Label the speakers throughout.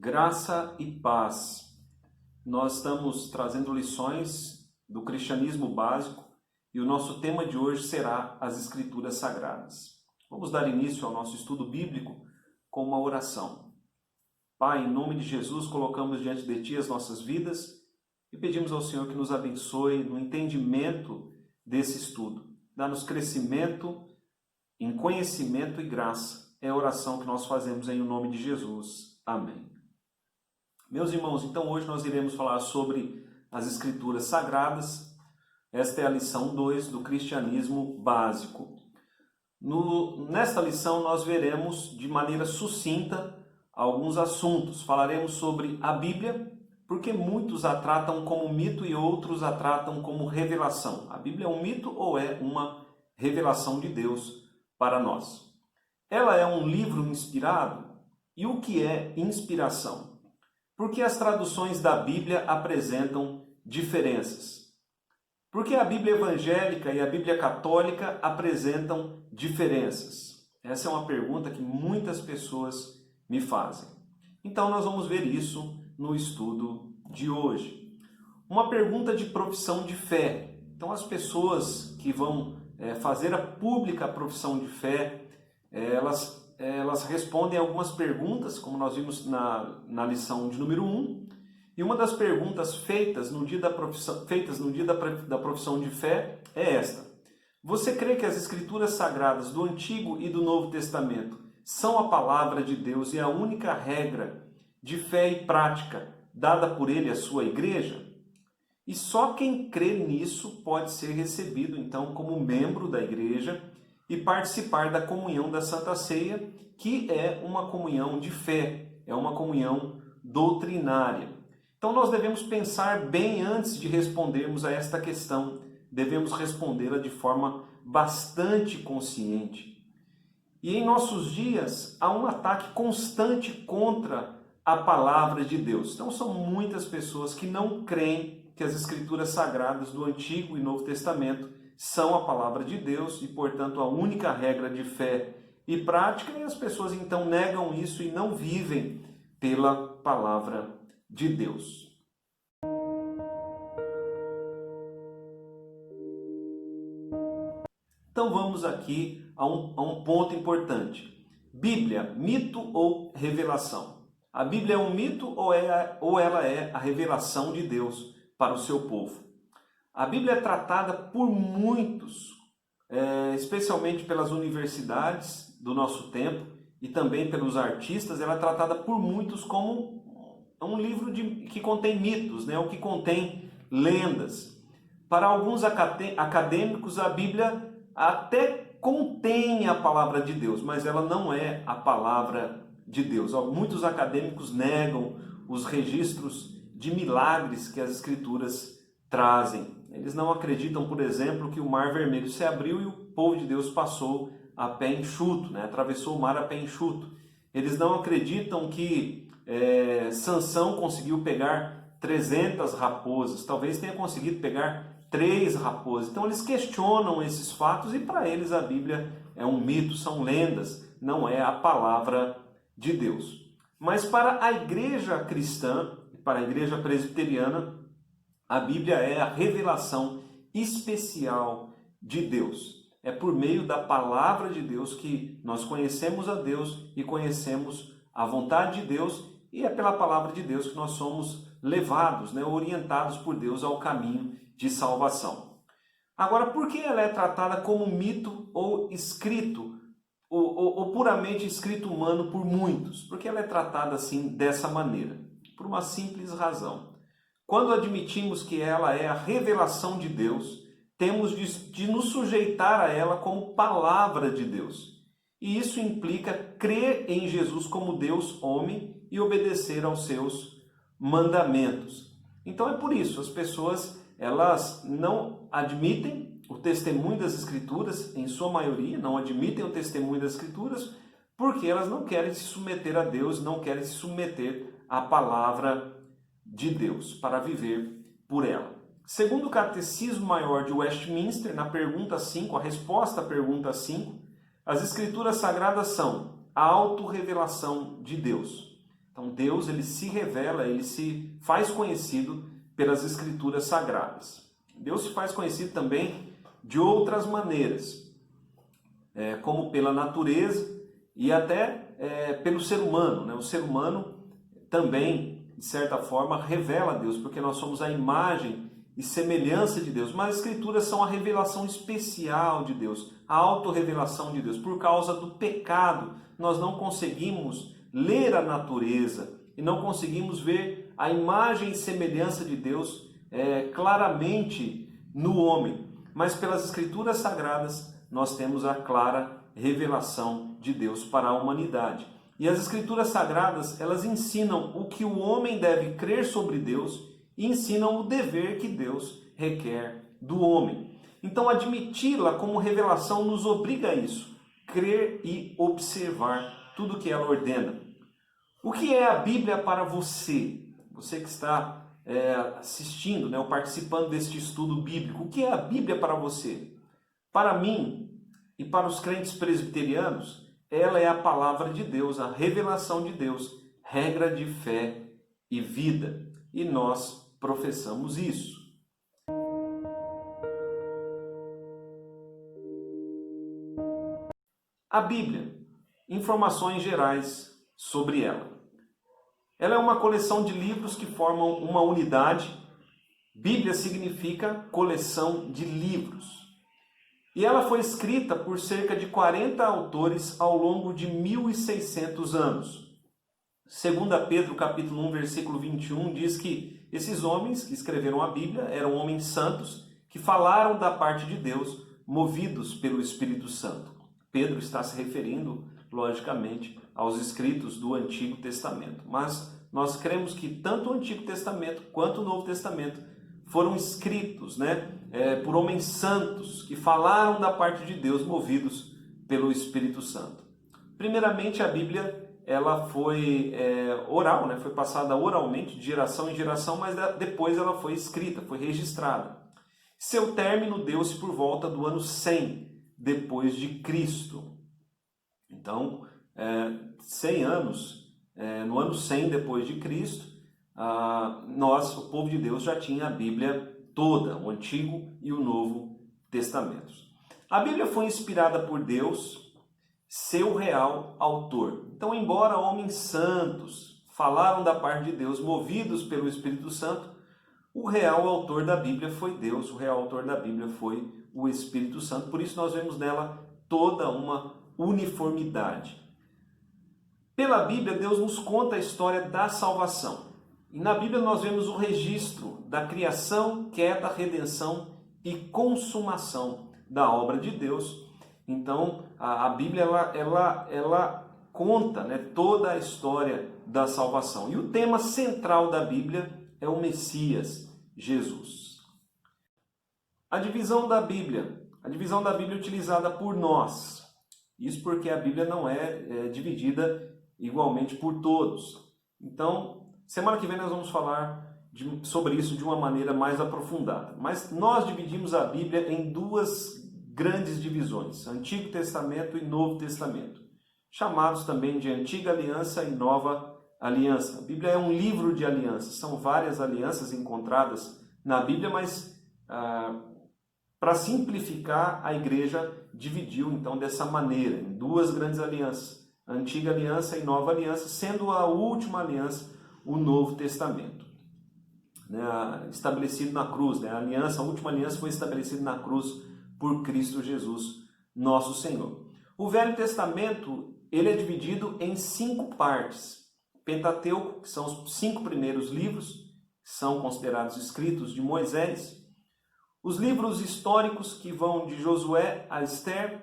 Speaker 1: Graça e paz. Nós estamos trazendo lições do cristianismo básico e o nosso tema de hoje será as Escrituras Sagradas. Vamos dar início ao nosso estudo bíblico com uma oração. Pai, em nome de Jesus, colocamos diante de Ti as nossas vidas e pedimos ao Senhor que nos abençoe no entendimento desse estudo. Dá-nos crescimento em conhecimento e graça. É a oração que nós fazemos em nome de Jesus. Amém. Meus irmãos, então hoje nós iremos falar sobre as Escrituras Sagradas. Esta é a lição 2 do cristianismo básico. Nesta lição nós veremos de maneira sucinta alguns assuntos. Falaremos sobre a Bíblia, porque muitos a tratam como mito e outros a tratam como revelação. A Bíblia é um mito ou é uma revelação de Deus para nós? Ela é um livro inspirado? E o que é inspiração? Porque as traduções da Bíblia apresentam diferenças? Porque a Bíblia evangélica e a Bíblia católica apresentam diferenças? Essa é uma pergunta que muitas pessoas me fazem. Então nós vamos ver isso no estudo de hoje. Uma pergunta de profissão de fé. Então as pessoas que vão fazer a pública profissão de fé, elas respondem algumas perguntas, como nós vimos na lição de número 1. E uma das perguntas feitas no dia da profissão de fé é esta: você crê que as Escrituras Sagradas do Antigo e do Novo Testamento são a palavra de Deus e a única regra de fé e prática dada por Ele à sua igreja? E só quem crê nisso pode ser recebido, então, como membro da igreja e participar da comunhão da Santa Ceia, que é uma comunhão de fé, é uma comunhão doutrinária. Então nós devemos pensar bem antes de respondermos a esta questão. Devemos respondê-la de forma bastante consciente. E em nossos dias há um ataque constante contra a palavra de Deus. Então são muitas pessoas que não creem que as Escrituras Sagradas do Antigo e Novo Testamento são a palavra de Deus e, portanto, a única regra de fé e prática, e as pessoas então negam isso e não vivem pela palavra de Deus. Então vamos aqui a um ponto importante. Bíblia, mito ou revelação? A Bíblia é um mito ou ela é a revelação de Deus para o seu povo? A Bíblia é tratada por muitos, especialmente pelas universidades do nosso tempo e também pelos artistas. Ela é tratada por muitos como um livro que contém mitos, ou que contém lendas. Para alguns acadêmicos, a Bíblia até contém a palavra de Deus, mas ela não é a palavra de Deus. Muitos acadêmicos negam os registros de milagres que as Escrituras trazem. Eles não acreditam, por exemplo, que o Mar Vermelho se abriu e o povo de Deus passou a pé enxuto, atravessou o mar a pé enxuto. Eles não acreditam que Sansão conseguiu pegar 300 raposas, talvez tenha conseguido pegar 3 raposas. Então eles questionam esses fatos e para eles a Bíblia é um mito, são lendas, não é a palavra de Deus. Mas para a igreja cristã, para a igreja presbiteriana, a Bíblia é a revelação especial de Deus. É por meio da palavra de Deus que nós conhecemos a Deus e conhecemos a vontade de Deus, e é pela palavra de Deus que nós somos levados, orientados por Deus ao caminho de salvação. Agora, por que ela é tratada como mito ou escrito, ou puramente escrito humano por muitos? Porque ela é tratada assim, dessa maneira? Por uma simples razão. Quando admitimos que ela é a revelação de Deus, temos de nos sujeitar a ela como palavra de Deus. E isso implica crer em Jesus como Deus homem e obedecer aos seus mandamentos. Então é por isso, as pessoas elas não admitem o testemunho das Escrituras, em sua maioria, não admitem o testemunho das Escrituras, porque elas não querem se submeter a Deus, não querem se submeter à palavra de Deus, para viver por ela. Segundo o Catecismo Maior de Westminster, na pergunta 5, a resposta à pergunta 5, as Escrituras Sagradas são a autorrevelação de Deus. Então Deus, ele se revela, ele se faz conhecido pelas Escrituras Sagradas. Deus se faz conhecido também de outras maneiras, como pela natureza e até pelo ser humano, né? O ser humano também, de certa forma, revela a Deus, porque nós somos a imagem e semelhança de Deus. Mas as Escrituras são a revelação especial de Deus, a autorrevelação de Deus. Por causa do pecado, nós não conseguimos ler a natureza e não conseguimos ver a imagem e semelhança de Deus claramente no homem. Mas pelas Escrituras Sagradas, nós temos a clara revelação de Deus para a humanidade. E as Escrituras Sagradas, elas ensinam o que o homem deve crer sobre Deus e ensinam o dever que Deus requer do homem. Então, admiti-la como revelação nos obriga a isso, crer e observar tudo que ela ordena. O que é a Bíblia para você? Você que está assistindo, né, ou participando deste estudo bíblico, o que é a Bíblia para você? Para mim e para os crentes presbiterianos, ela é a palavra de Deus, a revelação de Deus, regra de fé e vida. E nós professamos isso. A Bíblia, informações gerais sobre ela. Ela é uma coleção de livros que formam uma unidade. Bíblia significa coleção de livros. E ela foi escrita por cerca de 40 autores ao longo de 1.600 anos. 2 Pedro capítulo 1, versículo 21 diz que esses homens que escreveram a Bíblia eram homens santos que falaram da parte de Deus, movidos pelo Espírito Santo. Pedro está se referindo, logicamente, aos escritos do Antigo Testamento. Mas nós cremos que tanto o Antigo Testamento quanto o Novo Testamento foram escritos, por homens santos que falaram da parte de Deus, movidos pelo Espírito Santo. Primeiramente, a Bíblia ela foi oral, foi passada oralmente, de geração em geração, mas depois ela foi escrita, foi registrada. Seu término deu-se por volta do ano 100 depois de Cristo. Então, 100 anos, no ano 100 depois de Cristo, o povo de Deus já tinha a Bíblia toda, o Antigo e o Novo Testamentos. A Bíblia foi inspirada por Deus, seu real autor. Então, embora homens santos falaram da parte de Deus, movidos pelo Espírito Santo, o real autor da Bíblia foi Deus, o real autor da Bíblia foi o Espírito Santo. Por isso nós vemos nela toda uma uniformidade. Pela Bíblia, Deus nos conta a história da salvação. E na Bíblia nós vemos o registro da criação, queda, redenção e consumação da obra de Deus. Então, a Bíblia ela conta toda a história da salvação. E o tema central da Bíblia é o Messias, Jesus. A divisão da Bíblia utilizada por nós. Isso porque a Bíblia não é dividida igualmente por todos. Então, semana que vem nós vamos falar sobre isso de uma maneira mais aprofundada. Mas nós dividimos a Bíblia em duas grandes divisões, Antigo Testamento e Novo Testamento, chamados também de Antiga Aliança e Nova Aliança. A Bíblia é um livro de alianças, são várias alianças encontradas na Bíblia, mas para simplificar, a igreja dividiu então dessa maneira, em duas grandes alianças, Antiga Aliança e Nova Aliança, sendo a última aliança o Novo Testamento, estabelecido na cruz. A última aliança foi estabelecida na cruz por Cristo Jesus, nosso Senhor. O Velho Testamento ele é dividido em 5 partes. Pentateuco, que são os 5 primeiros livros, que são considerados escritos de Moisés. Os livros históricos, que vão de Josué a Esther.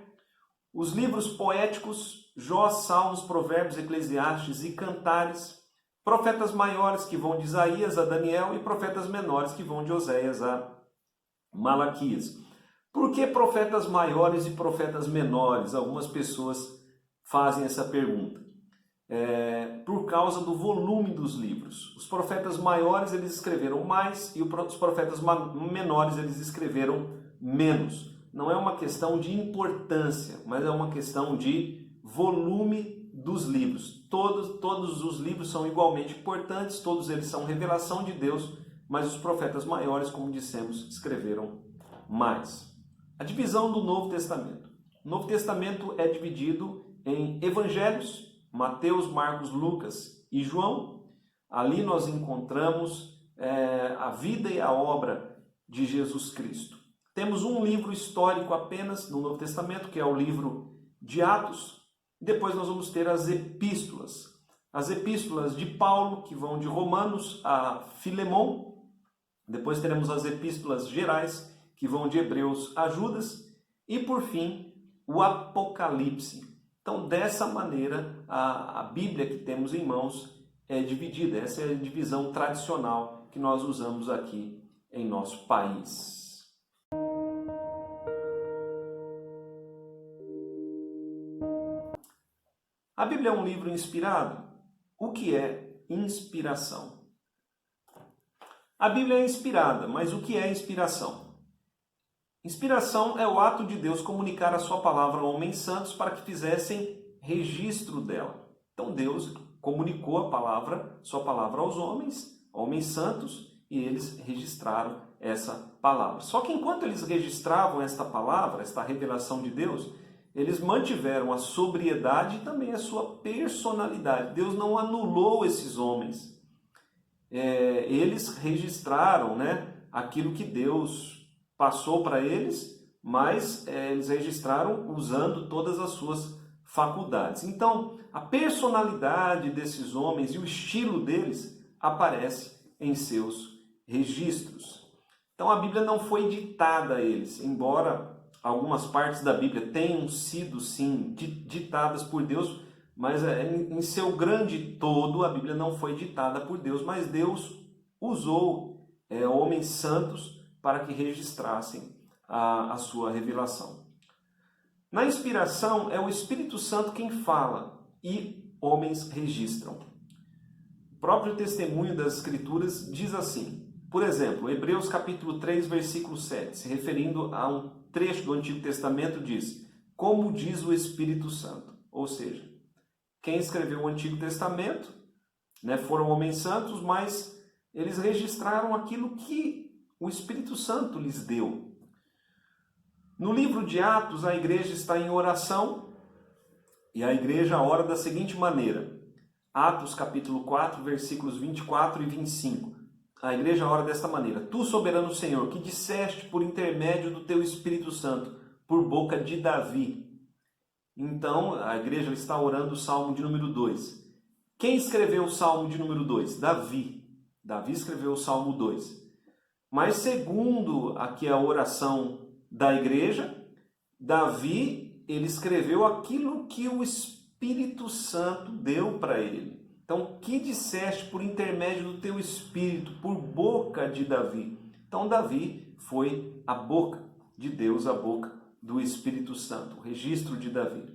Speaker 1: Os livros poéticos, Jó, Salmos, Provérbios, Eclesiastes e Cantares. Profetas maiores, que vão de Isaías a Daniel, e profetas menores, que vão de Oséias a Malaquias. Por que profetas maiores e profetas menores? Algumas pessoas fazem essa pergunta. Por causa do volume dos livros. Os profetas maiores eles escreveram mais e os profetas menores eles escreveram menos. Não é uma questão de importância, mas é uma questão de volume dos livros. Todos os livros são igualmente importantes, todos eles são revelação de Deus, mas os profetas maiores, como dissemos, escreveram mais. A divisão do Novo Testamento. O Novo Testamento é dividido em evangelhos, Mateus, Marcos, Lucas e João. Ali nós encontramos a vida e a obra de Jesus Cristo. Temos um livro histórico apenas no Novo Testamento, que é o livro de Atos. Depois nós vamos ter as epístolas. As epístolas de Paulo, que vão de Romanos a Filemon. Depois teremos as epístolas gerais, que vão de Hebreus a Judas. E por fim, o Apocalipse. Então, dessa maneira, a Bíblia que temos em mãos é dividida. Essa é a divisão tradicional que nós usamos aqui em nosso país. A Bíblia é um livro inspirado? O que é inspiração? A Bíblia é inspirada, mas o que é inspiração? Inspiração é o ato de Deus comunicar a sua palavra a homens santos para que fizessem registro dela. Então Deus comunicou sua palavra aos homens santos, e eles registraram essa palavra. Só que enquanto eles registravam esta palavra, esta revelação de Deus, eles mantiveram a sobriedade e também a sua personalidade. Deus não anulou esses homens. Eles registraram, aquilo que Deus passou para eles, mas eles registraram usando todas as suas faculdades. Então, a personalidade desses homens e o estilo deles aparece em seus registros. Então, a Bíblia não foi ditada a eles, embora algumas partes da Bíblia tenham sido, sim, ditadas por Deus, mas em seu grande todo a Bíblia não foi ditada por Deus, mas Deus usou homens santos para que registrassem a sua revelação. Na inspiração, é o Espírito Santo quem fala e homens registram. O próprio testemunho das Escrituras diz assim, por exemplo, Hebreus capítulo 3, versículo 7, se referindo a um trecho do Antigo Testamento, diz, como diz o Espírito Santo. Ou seja, quem escreveu o Antigo Testamento foram homens santos, mas eles registraram aquilo que o Espírito Santo lhes deu. No livro de Atos, a igreja está em oração e a igreja ora da seguinte maneira. Atos capítulo 4, versículos 24 e 25. A igreja ora desta maneira. Tu, soberano Senhor, que disseste por intermédio do teu Espírito Santo, por boca de Davi. Então, a igreja está orando o Salmo de número 2. Quem escreveu o Salmo de número 2? Davi. Davi escreveu o Salmo 2. Mas segundo aqui a oração da igreja, Davi, ele escreveu aquilo que o Espírito Santo deu para ele. Então, que disseste por intermédio do teu Espírito, por boca de Davi? Então, Davi foi a boca de Deus, a boca do Espírito Santo, o registro de Davi.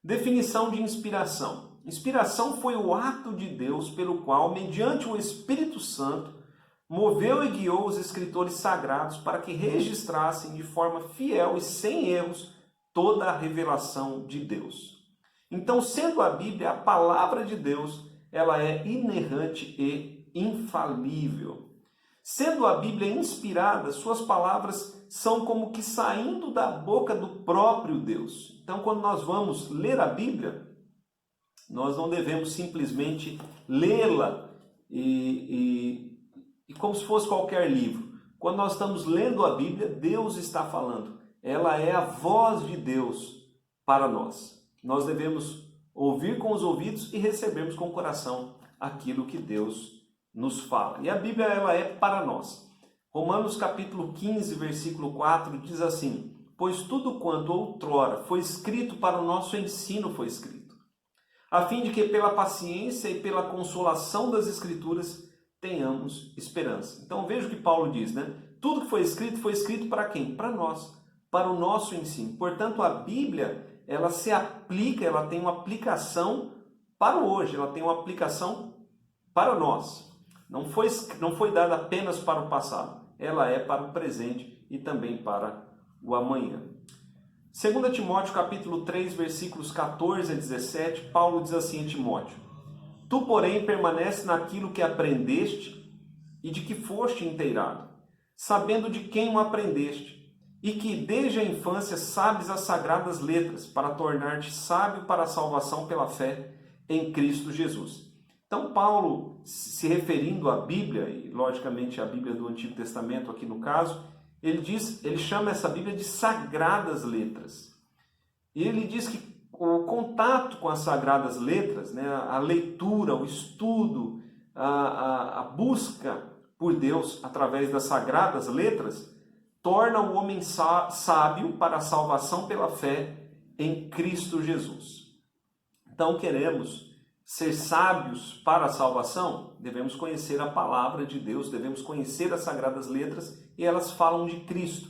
Speaker 1: Definição de inspiração. Inspiração foi o ato de Deus pelo qual, mediante o Espírito Santo, moveu e guiou os escritores sagrados para que registrassem de forma fiel e sem erros toda a revelação de Deus. Então, sendo a Bíblia a palavra de Deus, ela é inerrante e infalível. Sendo a Bíblia inspirada, suas palavras são como que saindo da boca do próprio Deus. Então, quando nós vamos ler a Bíblia, nós não devemos simplesmente lê-la e como se fosse qualquer livro. Quando nós estamos lendo a Bíblia, Deus está falando. Ela é a voz de Deus para nós. Nós devemos ouvir com os ouvidos e recebermos com o coração aquilo que Deus nos fala. E a Bíblia, ela é para nós. Romanos capítulo 15, versículo 4 diz assim, pois tudo quanto outrora foi escrito para o nosso ensino foi escrito, a fim de que pela paciência e pela consolação das Escrituras tenhamos esperança. Então veja o que Paulo diz, Tudo que foi escrito para quem? Para nós, para o nosso ensino. Portanto, a Bíblia, ela se aplica, ela tem uma aplicação para o hoje, ela tem uma aplicação para nós. Não foi dada apenas para o passado, ela é para o presente e também para o amanhã. 2 Timóteo capítulo 3, versículos 14 a 17, Paulo diz assim a Timóteo: Tu, porém, permanece naquilo que aprendeste e de que foste inteirado, sabendo de quem o aprendeste, e que desde a infância sabes as sagradas letras, para tornar-te sábio para a salvação pela fé em Cristo Jesus. Então, Paulo, se referindo à Bíblia, e logicamente a Bíblia do Antigo Testamento aqui no caso, ele chama essa Bíblia de sagradas letras. E ele diz que o contato com as sagradas letras, né, a leitura, o estudo, a busca por Deus através das sagradas letras, torna o homem sábio para a salvação pela fé em Cristo Jesus. Então, queremos ser sábios para a salvação? Devemos conhecer a palavra de Deus, devemos conhecer as sagradas letras, e elas falam de Cristo.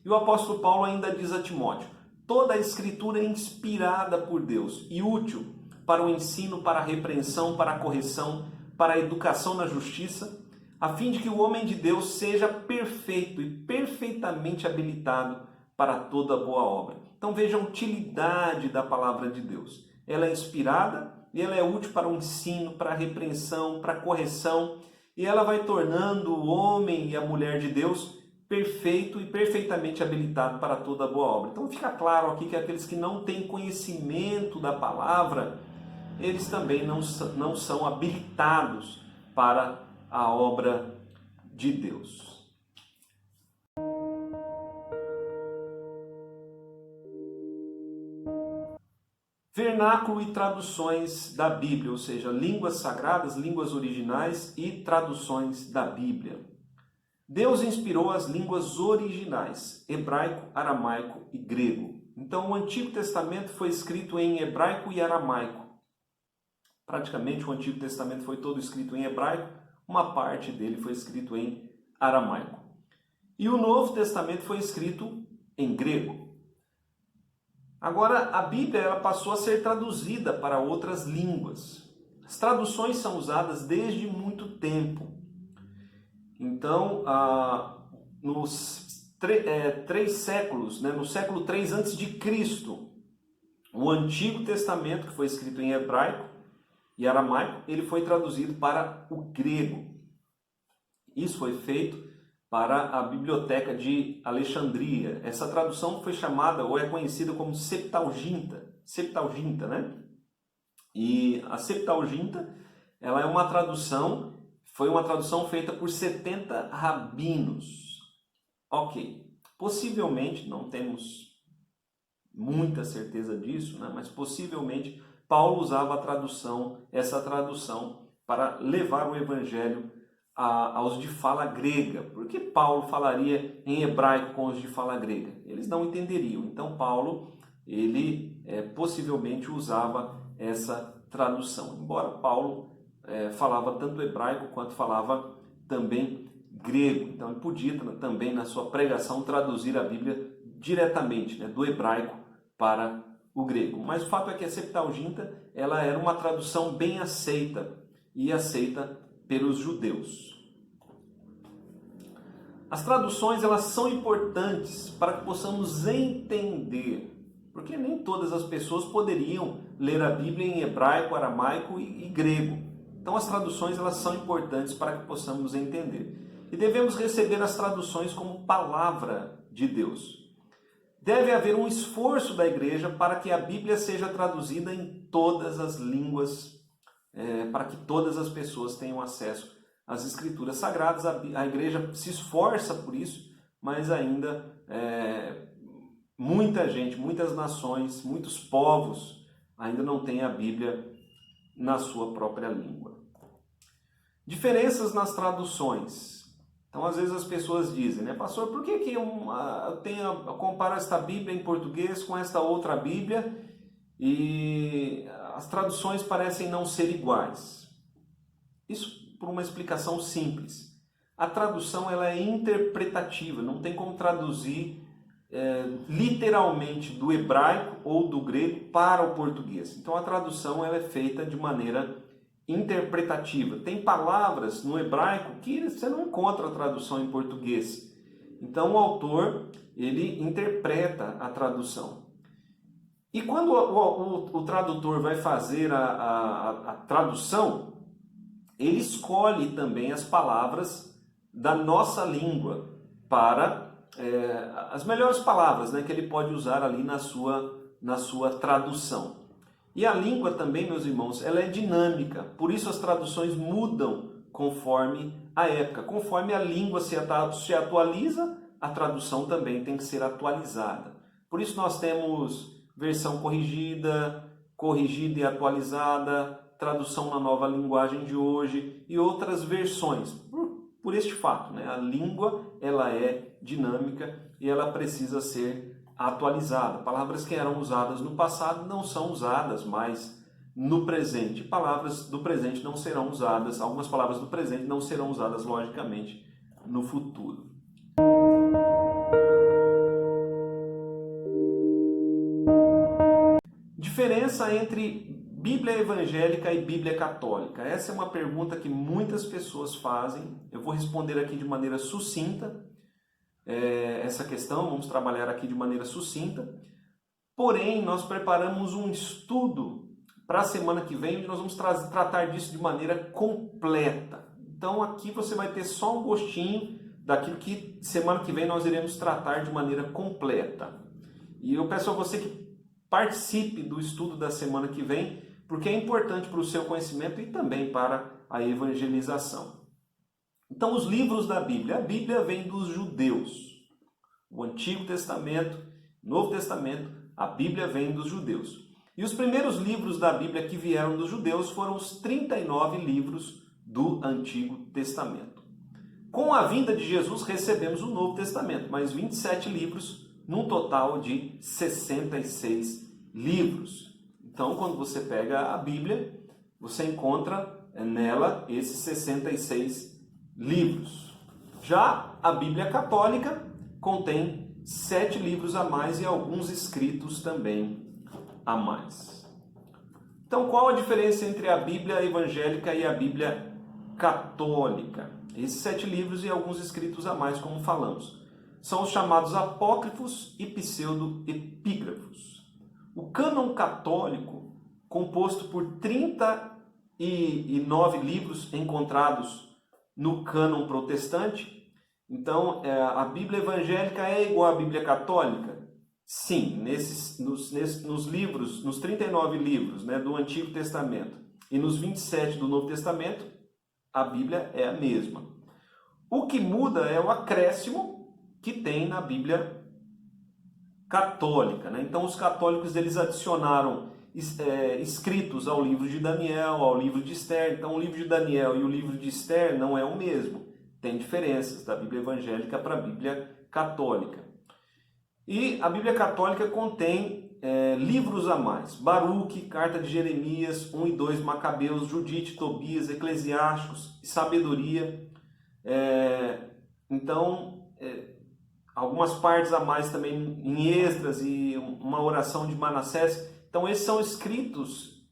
Speaker 1: E o apóstolo Paulo ainda diz a Timóteo: toda a escritura é inspirada por Deus e útil para o ensino, para a repreensão, para a correção, para a educação na justiça, a fim de que o homem de Deus seja perfeito e perfeitamente habilitado para toda boa obra. Então veja a utilidade da palavra de Deus. Ela é inspirada e ela é útil para o ensino, para a repreensão, para a correção, e ela vai tornando o homem e a mulher de Deus perfeito e perfeitamente habilitado para toda boa obra. Então fica claro aqui que aqueles que não têm conhecimento da palavra, eles também não são habilitados para a obra de Deus. Vernáculo e traduções da Bíblia, ou seja, línguas sagradas, línguas originais e traduções da Bíblia. Deus inspirou as línguas originais, hebraico, aramaico e grego. Então, o Antigo Testamento foi escrito em hebraico e aramaico. Praticamente, o Antigo Testamento foi todo escrito em hebraico, uma parte dele foi escrito em aramaico. E o Novo Testamento foi escrito em grego. Agora, a Bíblia ela passou a ser traduzida para outras línguas. As traduções são usadas desde muito tempo. Então, nos 3 séculos, né, no século 3 a.C., o Antigo Testamento, que foi escrito em hebraico e aramaico, ele foi traduzido para o grego. Isso foi feito para a Biblioteca de Alexandria. Essa tradução foi chamada, ou é conhecida como Septuaginta, né? E a Septuaginta, ela é uma tradução, foi uma tradução feita por 70 rabinos. Ok, possivelmente, não temos muita certeza disso, né? Mas possivelmente Paulo usava essa tradução para levar o evangelho aos de fala grega. Por que Paulo falaria em hebraico com os de fala grega? Eles não entenderiam. Então Paulo, ele possivelmente usava essa tradução. Embora Paulo falava tanto hebraico quanto falava também grego. Então ele podia também na sua pregação traduzir a Bíblia diretamente, né, do hebraico para o grego. Mas o fato é que a Septuaginta ela era uma tradução bem aceita e aceita pelos judeus. As traduções elas são importantes para que possamos entender, porque nem todas as pessoas poderiam ler a Bíblia em hebraico, aramaico e grego. Então as traduções elas são importantes para que possamos entender. E devemos receber as traduções como palavra de Deus. Deve haver um esforço da igreja para que a Bíblia seja traduzida em todas as línguas, para que todas as pessoas tenham acesso às Escrituras Sagradas. A igreja se esforça por isso, mas ainda muita gente, muitas nações, muitos povos ainda não têm a Bíblia na sua própria língua. Diferenças nas traduções. Então, às vezes as pessoas dizem, né, pastor, por que eu comparo esta Bíblia em português com esta outra Bíblia e as traduções parecem não ser iguais? Isso por uma explicação simples. A tradução ela é interpretativa, não tem como traduzir literalmente do hebraico ou do grego para o português. Então a tradução ela é feita de maneira interpretativa. Tem palavras no hebraico que você não encontra a tradução em português. Então o autor ele interpreta a tradução. E quando o tradutor vai fazer a tradução, ele escolhe também as palavras da nossa língua para as melhores palavras, né, que ele pode usar ali na sua tradução. E a língua também, meus irmãos, ela é dinâmica, por isso as traduções mudam conforme a época. Conforme a língua se atualiza, a tradução também tem que ser atualizada. Por isso nós temos versão corrigida, corrigida e atualizada, tradução na nova linguagem de hoje e outras versões. Por este fato, né? A língua ela é dinâmica e ela precisa ser atualizada. Palavras que eram usadas no passado não são usadas mais no presente. Palavras do presente não serão usadas, algumas palavras do presente não serão usadas, logicamente, no futuro. Diferença entre Bíblia evangélica e Bíblia católica? Essa é uma pergunta que muitas pessoas fazem. Eu vou responder aqui de maneira sucinta essa questão, vamos trabalhar aqui de maneira sucinta. Porém, nós preparamos um estudo para a semana que vem, onde nós vamos tratar disso de maneira completa. Então aqui você vai ter só um gostinho daquilo que semana que vem nós iremos tratar de maneira completa. E eu peço a você que participe do estudo da semana que vem, porque é importante para o seu conhecimento e também para a evangelização. Então, os livros da Bíblia. A Bíblia vem dos judeus. O Antigo Testamento, Novo Testamento, a Bíblia vem dos judeus. E os primeiros livros da Bíblia que vieram dos judeus foram os 39 livros do Antigo Testamento. Com a vinda de Jesus, recebemos o Novo Testamento, mais 27 livros, num total de 66 livros. Então, quando você pega a Bíblia, você encontra nela esses 66 livros. Já a Bíblia Católica contém 7 livros a mais e alguns escritos também a mais. Então, qual a diferença entre a Bíblia evangélica e a Bíblia católica? Esses 7 livros e alguns escritos a mais, como falamos, são os chamados apócrifos e pseudo-epígrafos. O cânon católico, composto por 39 livros encontrados no cânon protestante. Então, a Bíblia evangélica é igual à Bíblia católica? Sim, nos livros, nos 39 livros, né, do Antigo Testamento e nos 27 do Novo Testamento, a Bíblia é a mesma. O que muda é o acréscimo que tem na Bíblia católica, né? Então, os católicos eles adicionaram escritos ao livro de Daniel, ao livro de Esther. Então, o livro de Daniel e o livro de Esther não é o mesmo. Tem diferenças da Bíblia evangélica para a Bíblia católica. E a Bíblia católica contém livros a mais. Baruque, Carta de Jeremias, 1 e 2 Macabeus, Judite, Tobias, Eclesiásticos, Sabedoria. Algumas partes a mais também em Esdras e uma oração de Manassés. Então, esses são escritos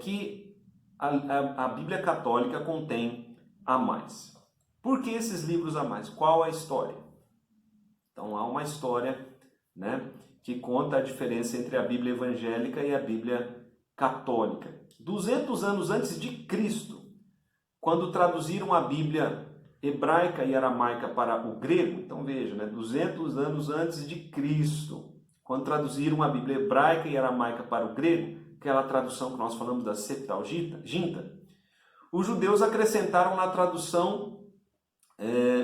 Speaker 1: que a Bíblia católica contém a mais. Por que esses livros a mais? Qual a história? Então, há uma história, né, que conta a diferença entre a Bíblia evangélica e a Bíblia católica. 200 anos antes de Cristo, quando traduziram a Bíblia hebraica e aramaica para o grego, então veja, né, 200 anos antes de Cristo, quando traduziram a Bíblia hebraica e aramaica para o grego, aquela tradução que nós falamos da Septuaginta, os judeus acrescentaram na tradução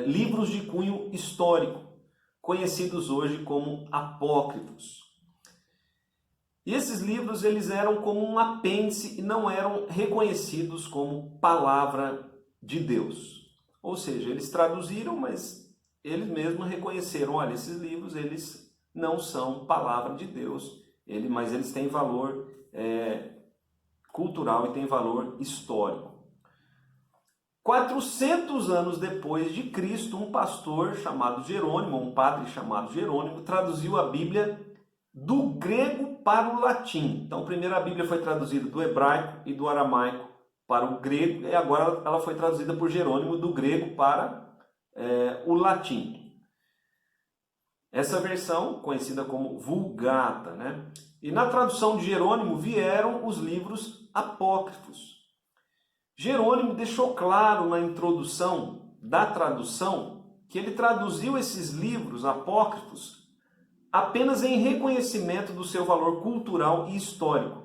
Speaker 1: livros de cunho histórico, conhecidos hoje como apócrifos. E esses livros eles eram como um apêndice e não eram reconhecidos como palavra de Deus. Ou seja, eles traduziram, mas eles mesmos reconheceram, olha, esses livros eles não são palavra de Deus, mas eles têm valor cultural e têm valor histórico. 400 anos depois de Cristo, um pastor chamado Jerônimo, um padre chamado Jerônimo, traduziu a Bíblia do grego para o latim. Então, primeiro a Bíblia foi traduzida do hebraico e do aramaico para o grego, e agora ela foi traduzida por Jerônimo do grego para o latim. Essa versão, conhecida como Vulgata, né? E na tradução de Jerônimo vieram os livros apócrifos. Jerônimo deixou claro na introdução da tradução que ele traduziu esses livros apócrifos apenas em reconhecimento do seu valor cultural e histórico,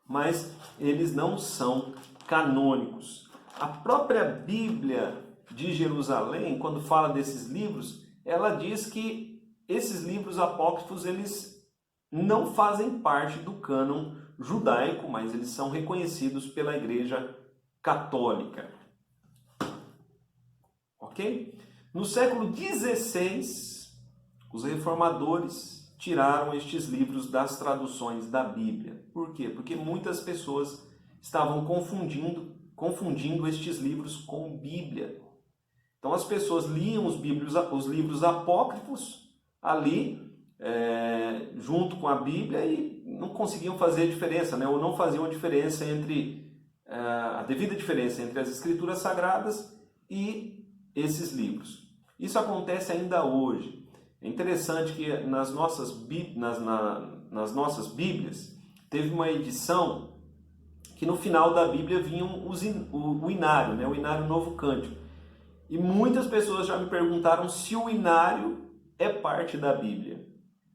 Speaker 1: mas eles não são canônicos. A própria Bíblia de Jerusalém, quando fala desses livros, ela diz que esses livros apócrifos eles não fazem parte do cânon judaico, mas eles são reconhecidos pela Igreja Católica. Ok? No século XVI, os reformadores tiraram estes livros das traduções da Bíblia. Por quê? Porque muitas pessoas estavam confundindo estes livros com Bíblia. Então as pessoas liam os livros apócrifos ali, junto com a Bíblia, e não conseguiam fazer a diferença, né? Ou não faziam a diferença a devida diferença entre as Escrituras Sagradas e esses livros. Isso acontece ainda hoje. É interessante que nas nossas Bíblias teve uma edição que no final da Bíblia vinha o inário, né? O inário Novo Cântico. E muitas pessoas já me perguntaram se o inário é parte da Bíblia.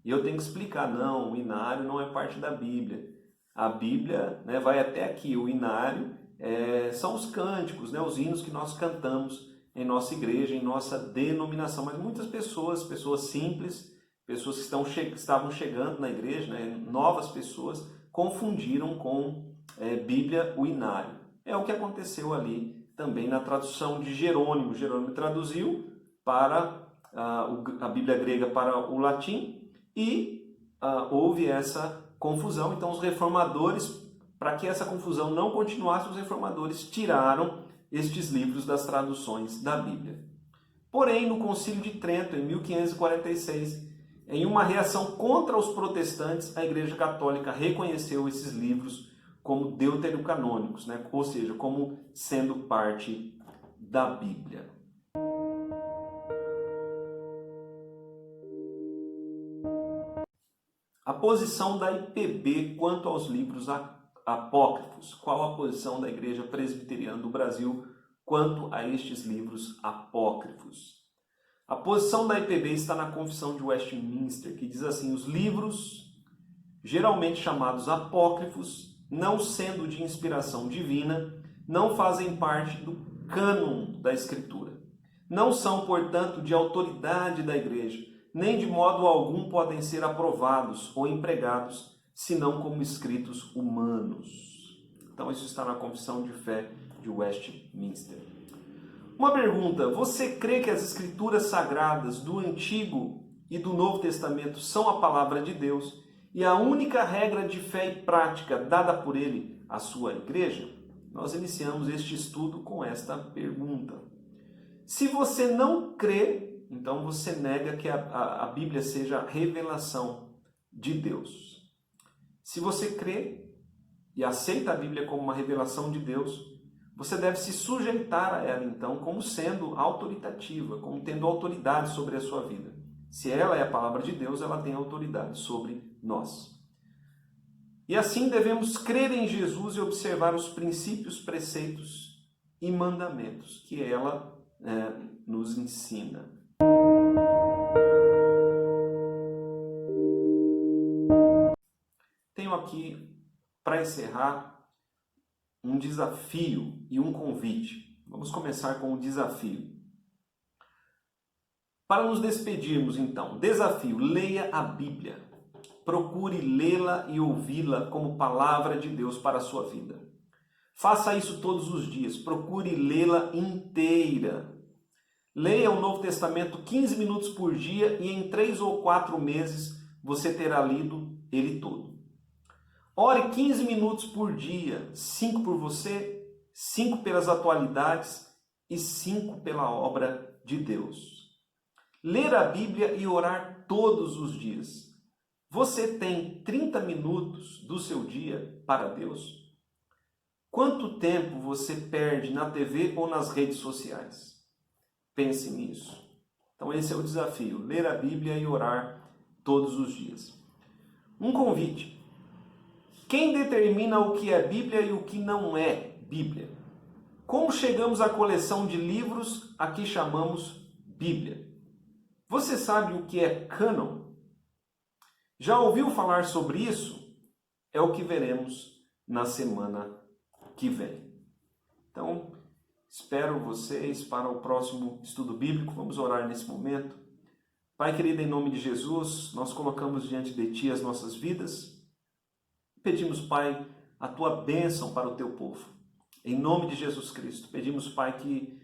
Speaker 1: E eu tenho que explicar, não, o inário não é parte da Bíblia. A Bíblia, né, vai até aqui, o inário são os cânticos, né, os hinos que nós cantamos em nossa igreja, em nossa denominação. Mas muitas pessoas simples, pessoas que estavam chegando na igreja, né, novas pessoas, confundiram com Bíblia o inário. É o que aconteceu ali também na tradução de Jerônimo. Jerônimo traduziu para a Bíblia grega para o latim e houve essa confusão. Então os reformadores, para que essa confusão não continuasse, os reformadores tiraram estes livros das traduções da Bíblia. Porém, no Concílio de Trento, em 1546, em uma reação contra os protestantes, a Igreja Católica reconheceu esses livros como deuterocanônicos, né? Ou seja, como sendo parte da Bíblia. A posição da IPB quanto aos livros apócrifos. Qual a posição da Igreja Presbiteriana do Brasil quanto a estes livros apócrifos? A posição da IPB está na Confissão de Westminster, que diz assim: os livros, geralmente chamados apócrifos, não sendo de inspiração divina, não fazem parte do cânon da Escritura. Não são, portanto, de autoridade da Igreja, nem de modo algum podem ser aprovados ou empregados, senão como escritos humanos. Então isso está na Confissão de Fé de Westminster. Uma pergunta: você crê que as Escrituras Sagradas do Antigo e do Novo Testamento são a palavra de Deus e a única regra de fé e prática dada por ele à sua igreja? Nós iniciamos este estudo com esta pergunta. Se você não crê, então você nega que a Bíblia seja a revelação de Deus. Se você crê e aceita a Bíblia como uma revelação de Deus, você deve se sujeitar a ela, então, como sendo autoritativa, como tendo autoridade sobre a sua vida. Se ela é a palavra de Deus, ela tem autoridade sobre nós. E assim devemos crer em Jesus e observar os princípios, preceitos e mandamentos que ela nos ensina. Tenho aqui, para encerrar, um desafio e um convite. Vamos começar com o desafio. Para nos despedirmos, então, desafio: leia a Bíblia. Procure lê-la e ouvi-la como palavra de Deus para a sua vida. Faça isso todos os dias. Procure lê-la inteira. Leia o Novo Testamento 15 minutos por dia e em 3 ou 4 meses você terá lido ele todo. Ore 15 minutos por dia, 5 por você, 5 pelas atualidades e 5 pela obra de Deus. Ler a Bíblia e orar todos os dias. Você tem 30 minutos do seu dia para Deus? Quanto tempo você perde na TV ou nas redes sociais? Pense nisso. Então esse é o desafio, ler a Bíblia e orar todos os dias. Um convite. Quem determina o que é Bíblia e o que não é Bíblia? Como chegamos à coleção de livros a que chamamos Bíblia? Você sabe o que é cânon? Já ouviu falar sobre isso? É o que veremos na semana que vem. Então, espero vocês para o próximo estudo bíblico. Vamos orar nesse momento. Pai querido, em nome de Jesus, nós colocamos diante de Ti as nossas vidas. Pedimos, Pai, a Tua bênção para o Teu povo. Em nome de Jesus Cristo, pedimos, Pai, que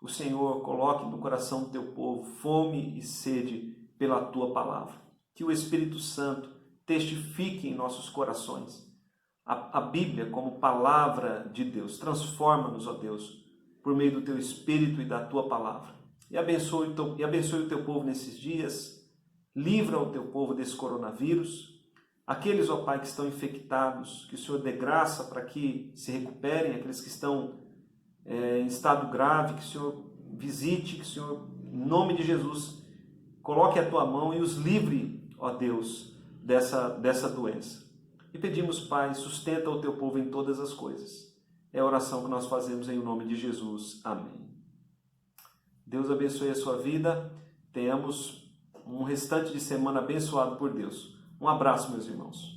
Speaker 1: o Senhor coloque no coração do Teu povo fome e sede pela Tua palavra. Que o Espírito Santo testifique em nossos corações a Bíblia como palavra de Deus. Transforma-nos, ó Deus, por meio do Teu Espírito e da Tua palavra. E abençoe o Teu povo nesses dias. Livra o Teu povo desse coronavírus. Aqueles, ó Pai, que estão infectados, que o Senhor dê graça para que se recuperem. Aqueles que estão em estado grave, que o Senhor visite, que o Senhor, em nome de Jesus, coloque a Tua mão e os livre, ó Deus, dessa doença. E pedimos, Pai, sustenta o Teu povo em todas as coisas. É a oração que nós fazemos em nome de Jesus. Amém. Deus abençoe a sua vida. Tenhamos um restante de semana abençoado por Deus. Um abraço, meus irmãos.